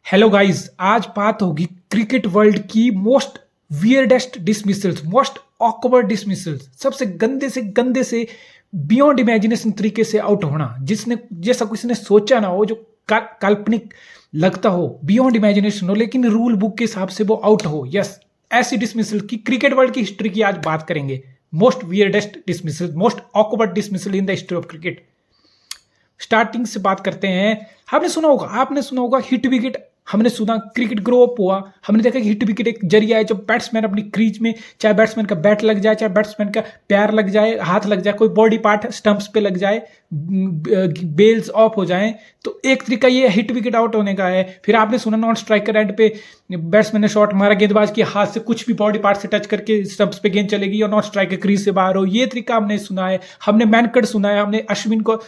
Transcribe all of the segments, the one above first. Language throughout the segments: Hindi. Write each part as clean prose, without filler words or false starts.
हेलो गाइस, आज बात होगी क्रिकेट वर्ल्ड की most weirdest dismissals, most awkward dismissals, सबसे गंदे से बियॉन्ड इमेजिनेशन तरीके से आउट होना, जिसने जैसा किसी ने सोचा ना हो, जो काल्पनिक लगता हो, बियॉन्ड इमेजिनेशन हो, लेकिन रूल बुक के हिसाब से वो आउट हो। यस, ऐसी डिसमिसल की क्रिकेट वर्ल्ड की हिस्ट्री की आज बात करेंगे। Most weirdest dismissal, most awkward dismissal in the history of cricket. Starting से बात करते हैं। आपने सुना होगा हिट विकेट। हमने सुना क्रिकेट ग्रो अप हुआ, हमने देखा कि हिट विकेट एक जरिया है, जब बैट्समैन अपनी क्रीज में, चाहे बैट्समैन का बैट लग जाए, चाहे बैट्समैन का पैर लग जाए, हाथ लग जाए, कोई बॉडी पार्ट स्टंप्स पे लग जाए, बेल्स ऑफ हो जाए, तो एक तरीका ये हिट विकेट आउट होने का है। फिर आपने सुना नॉन स्ट्राइकर एंड पे बैट्समैन ने शॉट मारा, गेंदबाज के हाथ से कुछ भी बॉडी पार्ट से टच करके स्टंप्स पे गेंद चलेगी और नॉन स्ट्राइकर क्रीज से बाहर हो। ये तरीका हमने सुना है। हमने मैनकट सुना है, हमने अश्विन को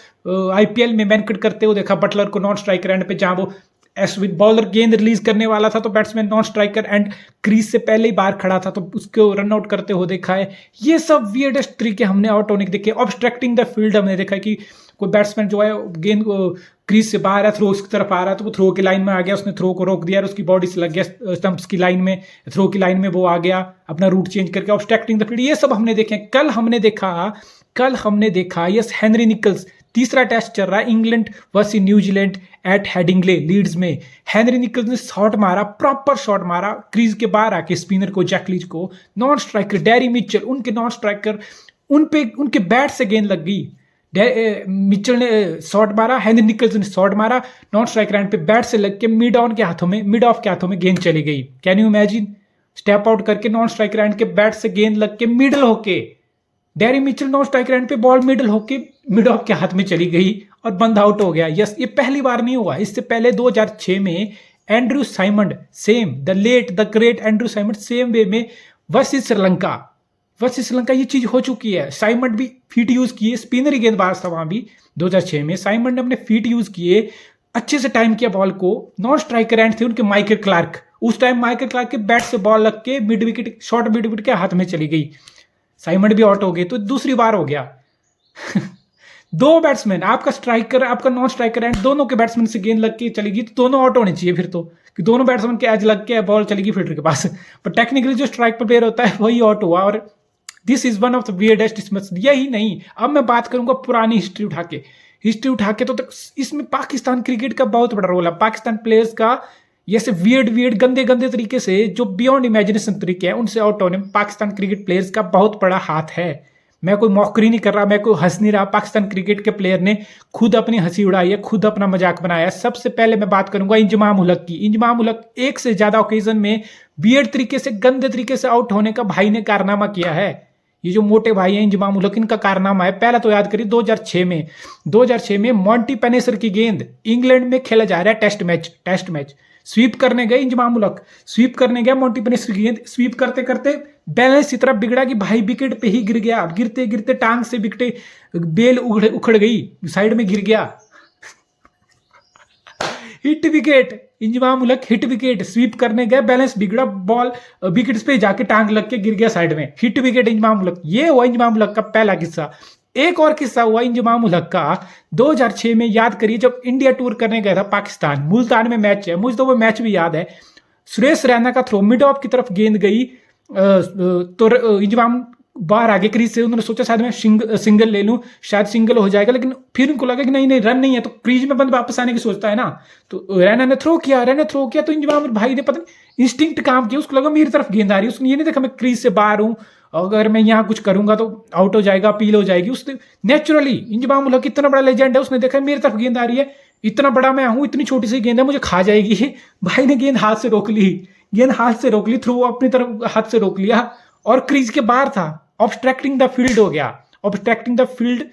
आईपीएल में मैनकट करते हुए देखा, बटलर को नॉन स्ट्राइकर एंड पे, जहां वो अश्विन बॉलर गेंद रिलीज करने वाला था तो batsman non striker end crease से पहले ही बाहर खड़ा था तो उसको रन आउट करते हुए देखा है। ये सब वियर्डेस्ट तरीके हमने आउट होने के देखे। ऑब्स्ट्रक्टिंग द फील्ड हमने देखा कि कोई बैट्समैन जो है गेंद क्रीज से बाहर है, थ्रो उसकी तरफ आ रहा है तो वो थ्रो की लाइन में आ गया, उसने थ्रो को रोक दिया और उसकी बॉडी से लग गया स्टंप्स की लाइन में, थ्रो की लाइन में वो आ गया, अपना रूट चेंज करके ऑब्स्ट्रक्टिंग द फील्ड। ये सब हमने देखे। कल हमने देखा यस, हेनरी निकल्स, तीसरा टेस्ट चल रहा है England versus New Zealand at Headingley Leeds में। हेनरी निकल्स ने शॉट मारा, प्रॉपर शॉट मारा, क्रीज के बाहर आके स्पिनर को, जैकलीज को, नॉन स्ट्राइकर डैरी मिचेल, उनके नॉन स्ट्राइकर, उनके बैट से गेंद लग गई। मिचेल ने शॉट मारा, हेनरी निकल्स ने शॉट मारा, नॉन स्ट्राइकर एंड पे बैट से लग के मिड ऑफ के हाथों में गेंद चली गई। Can you imagine? Step out करके नॉन स्ट्राइकर एंड के बैट से गेंद लग के मिडल होके dairy Mitchell non striker end पे बॉल मिड ऑफ के हाथ में चली गई और बंद आउट हो गया। यस, ये पहली बार नहीं हुआ। इससे पहले 2006 में Andrew Symonds, the great Andrew Symonds, same way में वर्सेस श्रीलंका ये चीज हो चुकी है। साइमंड भी फीट यूज किए, स्पिनर ही गेंदबाज था वहां भी। 2006 में साइमंड ने अपने फीट यूज किए, अच्छे से टाइम किया बॉल को। नॉन स्ट्राइकर एंड थे उनके माइकल क्लार्क, उस टाइम माइकल क्लार्क के बैट से बॉल लग के शॉर्ट मिड विकेट के हाथ में चली गई। साइमंड भी आउट हो गए, तो दूसरी बार हो गया। दो बैट्समैन, आपका स्ट्राइकर, आपका नॉन स्ट्राइकर एंड, दोनों के बैट्समैन से गेंद लग के चलेगी तो दोनों आउट होने चाहिए फिर तो, कि दोनों बैट्समैन के एज लग के बॉल चलेगी फील्डर के पास। पर टेक्निकली जो स्ट्राइक पर प्लेयर होता है वही आउट हुआ। और this is one of the weirdest dismissal. यही नहीं, अब मैं बात करूंगा पुरानी हिस्ट्री उठा के तो इसमें पाकिस्तान क्रिकेट का बहुत बड़ा रोल है। पाकिस्तान प्लेयर्स का जैसे वियर्ड गंदे तरीके से, जो बियॉन्ड इमेजिनेशन तरीके हैं, उनसे आउट होने में पाकिस्तान क्रिकेट प्लेयर्स का बहुत बड़ा हाथ है। मैं कोई मौकरी नहीं कर रहा, मैं कोई हंस नहीं रहा। पाकिस्तान क्रिकेट के प्लेयर ने खुद अपनी हंसी उड़ाई है, खुद अपना मजाक बनाया है। सबसे पहले मैं बात करूंगा इंजमाम उलक की। इंजमाम उलक एक से ज्यादा ओकेजन में वियर्ड तरीके से, गंदे तरीके से आउट होने का भाई ने कारनामा किया है। ये जो मोटे भाई हैं इंजमाम उलक, इनका कारनामा है। पहला तो याद करिए 2006 में मॉन्टी पेनेसर की गेंद, इंग्लैंड में खेला जा रहा है टेस्ट मैच, स्वीप करने गए इंजमाम उलक, स्वीप करने गया मॉन्टी पेनेसर की गेंद, स्वीप करते करते बैलेंस इतना बिगड़ा कि भाई विकेट पे ही गिर गया। गिरते टांग से विकेट, बेल उखड़ गई, साइड में गिर गया। हिट विकेट, इंजमाम उलक हिट विकेट, स्वीप करने गए, बैलेंस बिगड़ा, बॉल विकेट्स पे जाके टांग लग के गिर गया साइड में। हिट विकेट इंजमाम उलक। ये हुआ इंजमाम उलक का पहला किस्सा। एक और किस्सा हुआ इंजमाम उलक का 2006 में, याद करिए, जब इंडिया टूर करने गया था पाकिस्तान, मुल्तान में मैच है, मुझे तो वो मैच भी याद है। सुरेश रैना का थ्रो मिड ऑफ की तरफ गेंद गई, तो इंजमाम बाहर आगे क्रीज से, उन्होंने सोचा शायद मैं सिंगल ले लूं, शायद सिंगल हो जाएगा, लेकिन फिर उनको लगा कि नहीं रन नहीं है, तो क्रीज में बंद वापस आने की सोचता है ना। तो रैना ने थ्रो किया तो इंजमाम भाई ने पता नहीं इंस्टिंक्ट काम किया, उसको लगा मेरी तरफ गेंद आ रही है, उसने ये नहीं देखा मैं क्रीज से बाहर हूं, अगर मैं यहाँ कुछ करूंगा तो आउट हो जाएगा, अपील हो जाएगी। उसने नेचुरली, इंजमाम उलक इतना बड़ा लेजेंड है, उसने देखा मेरी तरफ गेंद आ रही है, इतना बड़ा मैं हूं, इतनी छोटी सी गेंद है, मुझे खा जाएगी। भाई ने गेंद हाथ से रोक ली, थ्रो अपनी तरफ हाथ से रोक लिया और क्रीज के बाहर था। ऑब्स्ट्रक्टिंग द फील्ड हो गया, ऑब्स्ट्रक्टिंग द फील्ड,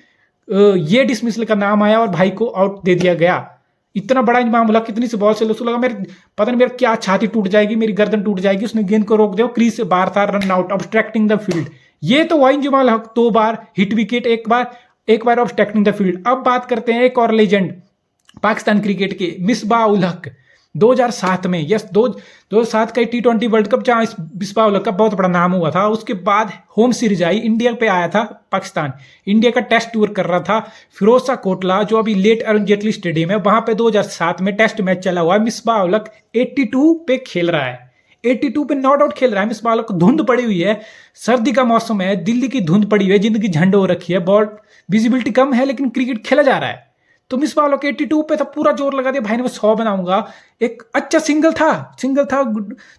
ये डिसमिसल का नाम आया और भाई को आउट दे दिया गया। इतना बड़ा इंजमाम उलक, कितनी सी बॉल से, उसको लगा मेरे पता नहीं मेरा क्या छाती टूट जाएगी, मेरी गर्दन टूट जाएगी, उसने गेंद को रोक दिया, क्रीज से बाहर था, run out, obstructing the field. ये तो हुआ इंजमाम उलक 2 बार हिट विकेट, एक बार ऑब्स्ट्रक्टिंग द फील्ड। अब बात करते हैं एक और लेजेंड पाकिस्तान क्रिकेट के, मिसबाह उल हक। 2007 में, यस 2007 का T20 वर्ल्ड कप जहां इस मिसबाह उल हक का बहुत बड़ा नाम हुआ था। उसके बाद होम सीरीज आई, इंडिया पे आया था पाकिस्तान, इंडिया का टेस्ट टूर कर रहा था। फिरोज शाह कोटला जो अभी लेट अरुण जेटली स्टेडियम है वहां पे 2007 में टेस्ट मैच चला हुआ है। मिसबाह उल हक 82 पे खेल रहा है, 82 पे नॉट आउट खेल रहा है मिसबाह उल हक। धुंध पड़ी हुई है, सर्दी का मौसम है, दिल्ली की धुंध पड़ी हुई है, जिंदगी झंड हो रखी है, बॉल विजिबिलिटी कम है लेकिन क्रिकेट खेला जा रहा है। तो मिसबाह उल हक 82 पे था, पूरा जोर लगा दिया भाई ने, मैं 100 बनाऊंगा। एक अच्छा सिंगल था,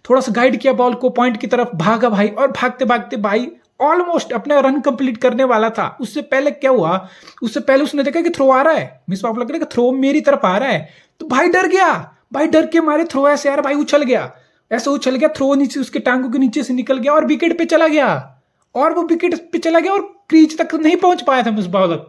थोड़ा सा गाइड किया बॉल को पॉइंट की तरफ, भागा भाई, और भागते भागते भाई ऑलमोस्ट अपना रन कंप्लीट करने वाला था। उससे पहले क्या हुआ, उससे पहले उसने देखा कि थ्रो आ रहा है, मिसबाह उल हक ने थ्रो मेरी तरफ आ रहा है, तो भाई डर गया, भाई डर के मारे थ्रो ऐसे यार भाई उछल गया, ऐसे उछल गया, थ्रो नीचे उसके टांगों के नीचे से निकल गया और विकेट पे चला गया, और वो विकेट पे चला गया और क्रीज तक नहीं पहुंच पाया था मिसबाह उल हक।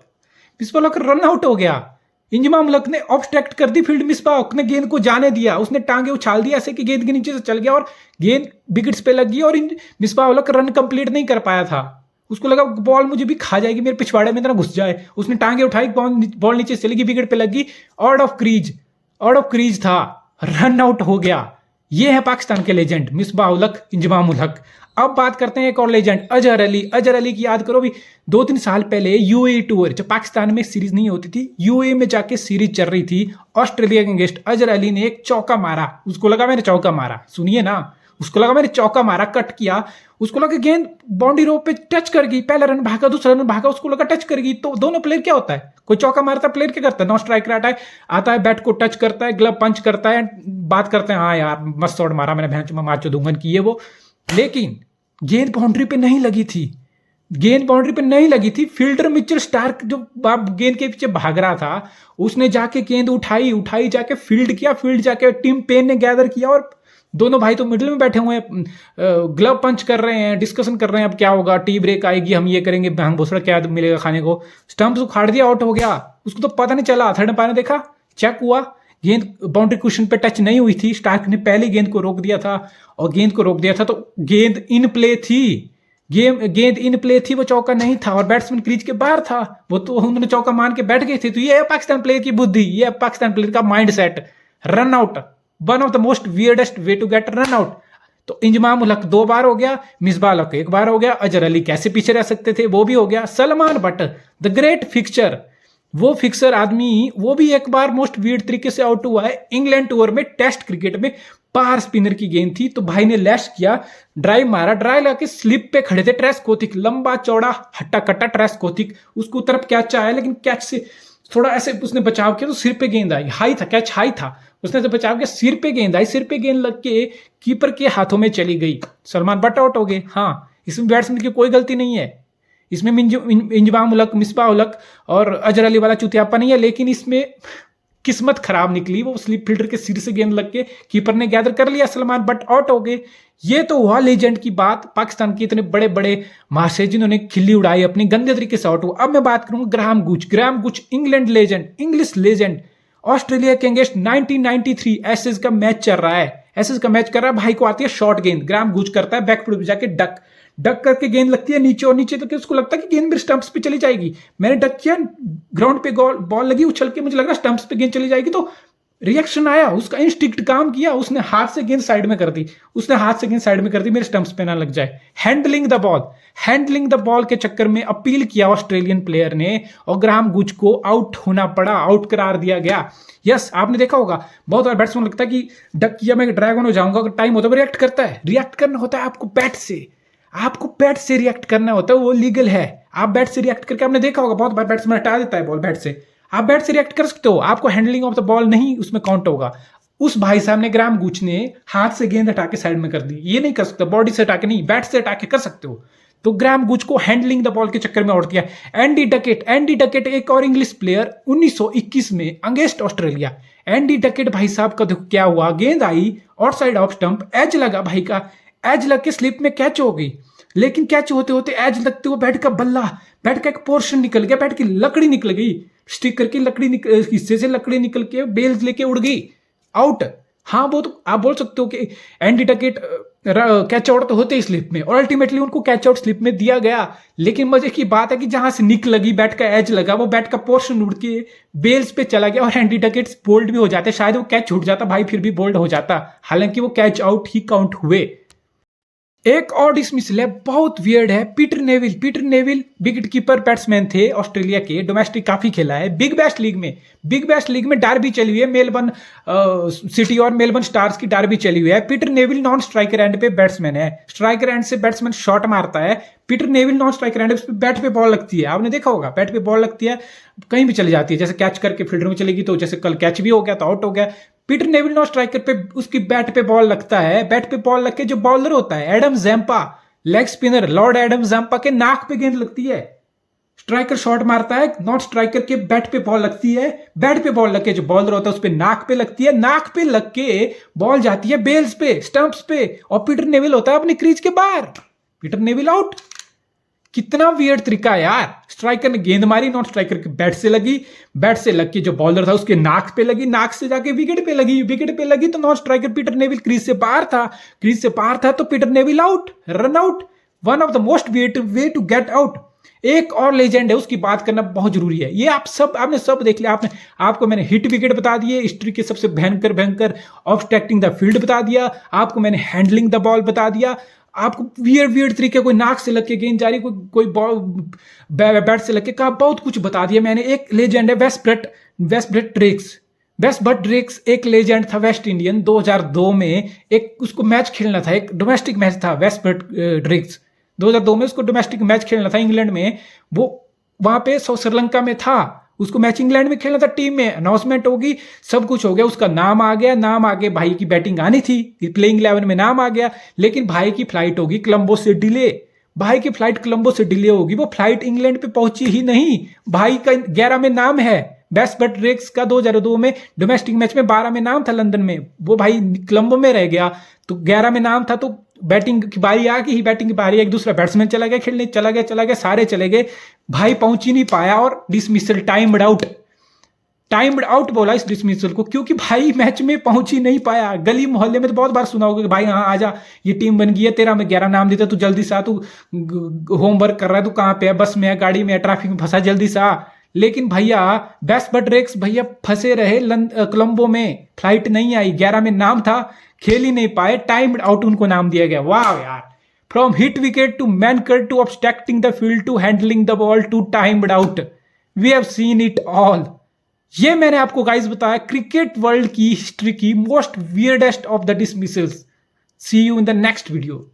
मिसबाह उल हक रन आउट हो गया। इंजमाम उल हक ने ऑब्स्ट्रैक्ट कर दी फील्ड, मिसबाह उल हक ने गेंद को जाने दिया, उसने टांगे उछाल दिया ऐसे कि गेंद के नीचे से चल गया और गेंद विकेट्स पे लग गई, और मिसबाह उल हक रन कंप्लीट नहीं कर पाया था। उसको लगा बॉल मुझे भी खा जाएगी, मेरे पिछवाड़े में इतना घुस जाए, उसने टांगे उठाई, बॉल नीचे चली गई, विकेट पे लगी, आउट ऑफ क्रीज था, रन आउट हो गया। ये है पाकिस्तान के लेजेंड मिसबाह उल हक, इंजमाम उल हक। अब बात करते हैं एक और लेजेंड, अजहर अली। अजहर अली की याद करो भी, 2-3 साल पहले यूएई टूर, जब पाकिस्तान में सीरीज नहीं होती थी, यूएई में जाके सीरीज चल रही थी ऑस्ट्रेलिया के अगेंस्ट, अजहर अली ने एक चौका मारा, उसको लगा मैंने चौका मारा, सुनिए ना, उसको लगा मैंने चौका मारा, कट किया, उसको लगा गेंद बाउंड्री रो पे टच कर गई, पहला रन भागा, दूसरा रन भागा, उसको लगा टच कर गई। तो दोनों प्लेयर क्या होता है, कोई चौका मारता है प्लेयर क्या करता है, नॉन स्ट्राइकर आता है बैट को टच करता है, ग्लव पंच करता है, बात करते हैं हाँ यार मस्त शॉट मारा मैंने, भैंस में मार दूंगन की ये वो, लेकिन गेंद बाउंड्री पे नहीं लगी थी, गेंद बाउंड्री पे नहीं लगी थी। फील्डर मिचेल स्टार्क जो गेंद के पीछे भाग रहा था, उसने जाके गेंद उठाई जाके फील्ड किया, फील्ड जाके टिम पेन ने गैदर किया, और दोनों भाई तो मिडिल में बैठे हुए हैं, ग्लव पंच कर रहे हैं, डिस्कशन कर रहे हैं अब क्या होगा, टी ब्रेक आएगी, हम ये करेंगे, हम भोसड़ा क्या मिलेगा खाने को, स्टंप्स उखाड़ दिया, आउट हो गया, उसको तो पता नहीं चला। थर्ड अंपायर ने देखा, चेक हुआ, गेंद बाउंड्री कुशन पे टच नहीं हुई थी, स्टार्क ने पहले गेंद को रोक दिया था, और गेंद को रोक दिया था तो गेंद इन प्ले थी, गेंद इन प्ले थी, वो चौका नहीं था, और बैट्समैन क्रीज के बाहर था, वो तो उन्होंने चौका मान के बैठ गए थे। तो ये है पाकिस्तान प्लेयर की बुद्धि, ये है पाकिस्तान प्लेयर का mindset. Run out, one of the most weirdest way to get run out. तो इंजमाम उल हक 2 बार हो गया, मिसबाह उल हक 1 बार हो गया, अजहर अली कैसे पीछे रह सकते थे, वो भी हो गया। Salman but the great fixture, वो फिक्सर आदमी, वो भी 1 बार मोस्ट वियर्ड तरीके से आउट हुआ है इंग्लैंड टूर में, टेस्ट क्रिकेट में, पार स्पिनर की गेंद थी, तो भाई ने लैश किया, ड्राइव मारा, ड्राइव लाके स्लिप पे खड़े थे ट्रेस कोथिक, लंबा चौड़ा हट्टा कट्टा ट्रेस कोथिक, उसको तरफ कैच आया, लेकिन कैच से थोड़ा ऐसे उसने बचाव किया तो सिर पे गेंद आई, हाई था कैच, हाई था, उसने तो बचाव किया, सिर पे गेंद आई, सिर पे गेंद लग के कीपर के हाथों में चली गई, सलमान बट आउट हो गए। हाँ, इसमें बैट्समैन की कोई गलती नहीं है, इसमें इंजमाम उल हक, मिसबाह उल हक और अजहर अली वाला चुतियापा नहीं है, लेकिन इसमें किस्मत खराब निकली, वो स्लिप फील्डर के सिर से गेंद लग के कीपर ने गैदर कर लिया, सलमान बट आउट हो गए। ये तो हुआ लेजेंड की बात, पाकिस्तान के इतने बड़े बड़े महाशय जिन्होंने खिल्ली उड़ाई, अपनी गंदे तरीके से आउट हुआ। अब मैं बात करूंगा Graham Gooch, England legend, English legend, Australia के अगेंस्ट 1993 एसेज का मैच चल रहा है, एसेज का मैच कर रहा है, भाई को आती है शॉर्ट गेंद, ग्राहम गुच करता है बैकफुट पे जाके डक करके गेंद लगती है नीचे, और नीचे तक उसको लगता है कि गेंद मेरे स्टंप्स पे चली जाएगी, मैंने डक किया, ग्राउंड पे बॉल लगी उछल के, मुझे लग रहा स्टंप्स पे गेंद चली जाएगी, तो रिएक्शन आया, उसका इंस्टिंक्ट काम किया, उसने हाथ से गेंद साइड में कर दी, मेरे स्टंप्स पे ना लग जाए। हैंडलिंग द बॉल के चक्कर में अपील किया ऑस्ट्रेलियन प्लेयर ने, और ग्राहम गुच को आउट होना पड़ा, आउट करार दिया गया। यस, आपने देखा होगा बहुत बार बैट्समैन लगता है कि डक किया मैं ड्रैगन हो जाऊंगा, अगर टाइम होता है रिएक्ट करता है, रिएक्ट करना होता है आपको बैट से रिएक्ट करना होता है, वो लीगल है, आप बैट से रिएक्ट करके, आपने देखा होगा बहुत बार बैट्समैन हटा देता है बॉल बैट से, आप बैट से रिएक्ट कर सकते हो, आपको हैंडलिंग ऑफ द बॉल नहीं उसमें काउंट होगा। उस भाई साहब ने, ग्राहम गुच ने, हाथ से गेंद हटा के साइड में कर दी, ये नहीं कर सकते, बॉडी से हटा के नहीं, बैट से हटा के कर सकते हो। तो ग्राहम गुच को हैंडलिंग द बॉल के चक्कर में आउट किया। एंडी डकेट एक और इंग्लिश प्लेयर 1921 में अगेंस्ट ऑस्ट्रेलिया, एंडी डकेट भाई साहब का देखो क्या हुआ, गेंद आई outside off stump, edge लगा भाई का, एज लग के स्लिप में कैच हो गई, लेकिन कैच होते होते एज लगते हुए बैट का बल्ला, बैट का एक पोर्शन निकल गया, बैट की लकड़ी निकल गई, स्टिकर की हिस्से से लकड़ी निकल के बेल्स लेके उड़ गई, आउट। हाँ, वो तो आप बोल सकते हो कि एंडी डकेट कैच आउट तो होते ही स्लिप में, और अल्टीमेटली उनको कैच आउट स्लिप में दिया गया। लेकिन मजे की बात है कि जहां से निक लगी, बैट का एज लगा, वो बैट का पोर्शन उड़ के बेल्स पे चला गया और एंडी डकेट्स बोल्ड भी हो जाते। शायद वो कैच छूट जाता भाई, फिर भी बोल्ड हो जाता, हालांकि वो कैच आउट ही काउंट हुए। एक और डिसमिसल है, बहुत वियर्ड है। Peter Neville wicket keeper batsman थे ऑस्ट्रेलिया के, डोमेस्टिक काफी खेला है। बिग बैश लीग में डार्बी चली हुई है, मेलबर्न सिटी और मेलबर्न स्टार्स की डार्बी चली हुई है। Peter Neville non striker end पे बैट्समैन है, स्ट्राइकर एंड से बैट्समैन शॉट मारता है। Peter Neville non striker end पे बैट पे बॉल लगती है, आपने देखा होगा, बैट पे बॉल लगती है कहीं भी चली जाती है, जैसे कैच करके फील्डर में चलेगी, तो जैसे कल कैच भी हो गया तो आउट हो गया। पीटर नेविल नॉन स्ट्राइकर पे उसकी बैट पे बॉल लगता है, बैट पे बॉल लग के जो बॉलर होता है Adam Zampa, leg spinner lord Adam Zampa के नाक पे गेंद लगती है। स्ट्राइकर शॉट मारता है, नॉट स्ट्राइकर के बैट पे बॉल लगती है, बैट पे बॉल लग के जो बॉलर होता है उस पे नाक पे लगती है, नाक पे लग के बॉल जाती है बेल्स पे, स्टंप्स पे, और पीटर नेविल होता है अपनी क्रीज के बाहर। Peter Nevill out. कितना वियर्ड तरीका है यार। स्ट्राइकर ने गेंद मारी, नॉन स्ट्राइकर के बैट से लगी, बैट से लग के जो बॉलर था उसके नाक पे लगी, नाक से जाके विकेट पे लगी, विकेट पे लगी तो non striker Peter Nevill crease से बाहर था, तो Peter Nevill out, run out. One of the most way to get out. एक और लेजेंड है, उसकी बात करना बहुत जरूरी है। ये आपने सब देख लिया। आपको मैंने हिट विकेट बता दिए, हिस्ट्री के सबसे भयंकर ऑब्स्ट्रैक्टिंग द फील्ड बता दिया, आपको मैंने हैंडलिंग द बॉल बता दिया, आपको वियर्ड तरीके, कोई नाक से लग के गेंद जा रही, कोई बॉल बैट से लग के, कहा बहुत कुछ बता दिया मैंने। एक लेजेंड है वेस्टब्रेट ड्रेक्स एक लेजेंड था वेस्ट इंडियन। 2002 में एक उसको मैच खेलना था, एक डोमेस्टिक मैच था। वेस्टब्रेट ड्रेक्स 2002 में उसको डोमेस्टिक मैच खेलना था इंग्लैंड में। वो वहां पे श्रीलंका में था, उसको मैच इंग्लैंड में खेलना था, टीम में अनाउंसमेंट होगी, सब कुछ हो गया, उसका नाम आ गया, भाई की बैटिंग आनी थी, प्लेइंग 11 में नाम आ गया, लेकिन भाई की फ्लाइट होगी कोलंबो से डिले। भाई की फ्लाइट कोलंबो से डिले होगी, वो फ्लाइट इंग्लैंड पे पहुंची ही नहीं। भाई का 11 में नाम है, वेस्टब्रेट ड्रेक्स का 2002 में डोमेस्टिक मैच में 12 में नाम था लंदन में, वो भाई कोलंबो में रह गया, तो 11 में नाम था, तो बैटिंग की बारी आ गई, बैटिंग की बारी, एक दूसरा बैट्समैन चला गया खेलने, चला गया, सारे चले गए, भाई पहुंच ही नहीं पाया, और डिसमिसल टाइम्ड आउट बोला इस डिसमिसल को, क्योंकि भाई मैच में पहुंच ही नहीं पाया। गली मोहल्ले में तो बहुत बार सुना होगा कि भाई हाँ आजा, ये टीम बन गई है, तेरा मैं 11 नाम देता, तू जल्दी से आ, तू होमवर्क कर रहा है, तू कहाँ पे है, बस में है, गाड़ी में है, ट्रैफिक में फंसा, जल्दी से आ। लेकिन भैया वेस्टब्रेट ड्रेक्स भैया फंसे रहे कोलंबो में, फ्लाइट नहीं आई, 11 में नाम था, खेल ही नहीं पाए, टाइम्ड आउट उनको नाम दिया गया। वाह यार, from hit wicket to Mankad to obstructing the field to handling the ball to timed out, we have seen it all. ये मैंने आपको गाइस बताया क्रिकेट वर्ल्ड की हिस्ट्री की most weirdest of the dismissals. See you in the next video.